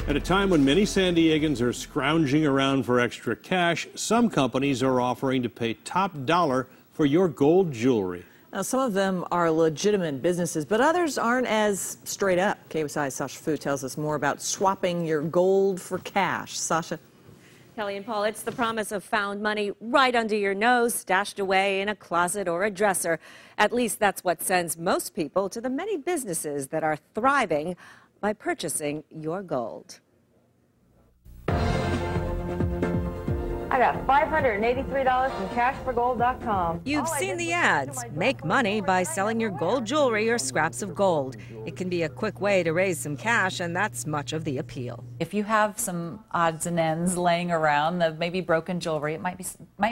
At a time when many San Diegans are scrounging around for extra cash, some companies are offering to pay top dollar for your gold jewelry. Now, some of them are legitimate businesses, but others aren't as straight up. KUSI's Sasha Fu tells us more about swapping your gold for cash. Sasha? Kelly and Paul, it's the promise of found money right under your nose, stashed away in a closet or a dresser. At least that's what sends most people to the many businesses that are thriving by purchasing your gold. I got $583 from cashforgold.com. You've seen the ads. Make money by selling your gold jewelry or scraps of gold. It can be a quick way to raise some cash, and that's much of the appeal. If you have some odds and ends laying around, maybe broken jewelry, it might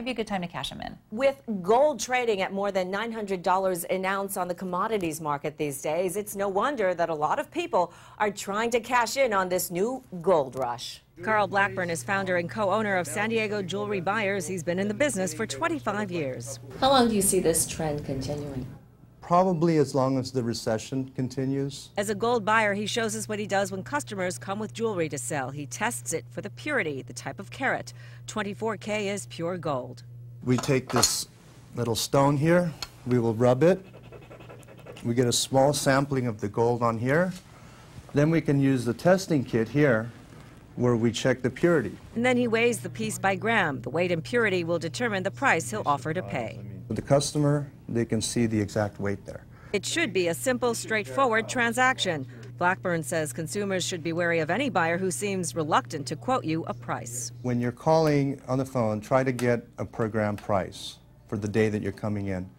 be a good time to cash them in. With gold trading at more than $900 an ounce on the commodities market these days, it's no wonder that a lot of people are trying to cash in on this new gold rush. Carl Blackburn is founder and co-owner of San Diego Jewelry Buyers. He's been in the business for 25 years. How long do you see this trend continuing? Probably as long as the recession continues. As a gold buyer, he shows us what he does when customers come with jewelry to sell. He tests it for the purity, the type of carat. 24K is pure gold. We take this little stone here, we will rub it. We get a small sampling of the gold on here. Then we can use the testing kit here where we check the purity. And then he weighs the piece by gram. The weight and purity will determine the price he'll offer to pay. For the customer, they can see the exact weight there. It should be a simple, straightforward transaction. Blackburn says consumers should be wary of any buyer who seems reluctant to quote you a price. When you're calling on the phone, try to get a per gram price for the day that you're coming in.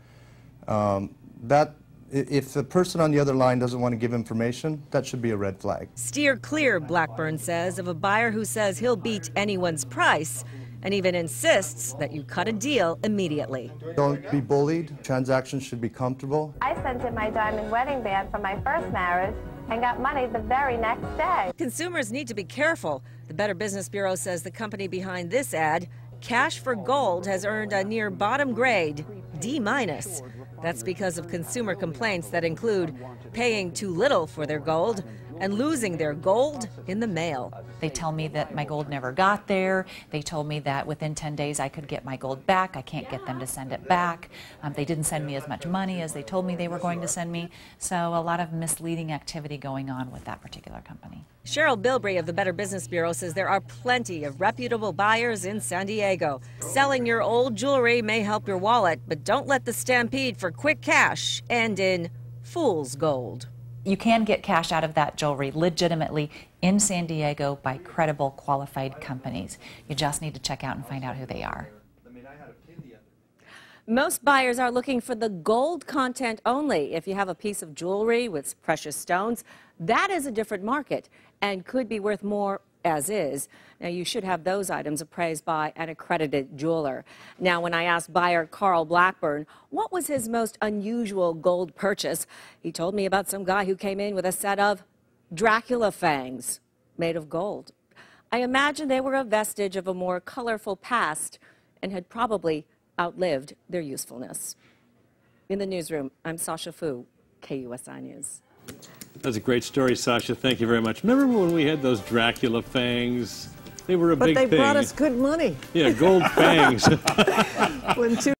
If the person on the other line doesn't want to give information, that should be a red flag. Steer clear, Blackburn says, of a buyer who says he'll beat anyone's price and even insists that you cut a deal immediately. Don't be bullied. Transactions should be comfortable. I sent in my diamond wedding band from my first marriage and got money the very next day. Consumers need to be careful. The Better Business Bureau says the company behind this ad, Cash for Gold, has earned a near bottom grade, D-. That's because of consumer complaints that include paying too little for their gold and losing their gold in the mail. They tell me that my gold never got there. They told me that within 10 days I could get my gold back. I can't get them to send it back. They didn't send me as much money as they told me they were going to send me. So a lot of misleading activity going on with that particular company. Cheryl Bilbrey of the Better Business Bureau says there are plenty of reputable buyers in San Diego. Selling your old jewelry may help your wallet, but don't let the stampede for quick cash end in fool's gold. You can get cash out of that jewelry legitimately in San Diego by credible, qualified companies. You just need to check out and find out who they are. Most buyers are looking for the gold content only. If you have a piece of jewelry with precious stones, that is a different market and could be worth more as is. Now, you should have those items appraised by an accredited jeweler. Now, when I asked buyer Carl Blackburn what was his most unusual gold purchase, he told me about some guy who came in with a set of Dracula fangs made of gold. I imagine they were a vestige of a more colorful past and had probably outlived their usefulness. In the newsroom, I'm Sasha Fu, KUSI News. That's a great story, Sasha. Thank you very much. Remember when we had those Dracula fangs? They were a big thing. But they brought us good money. Yeah, gold fangs. When two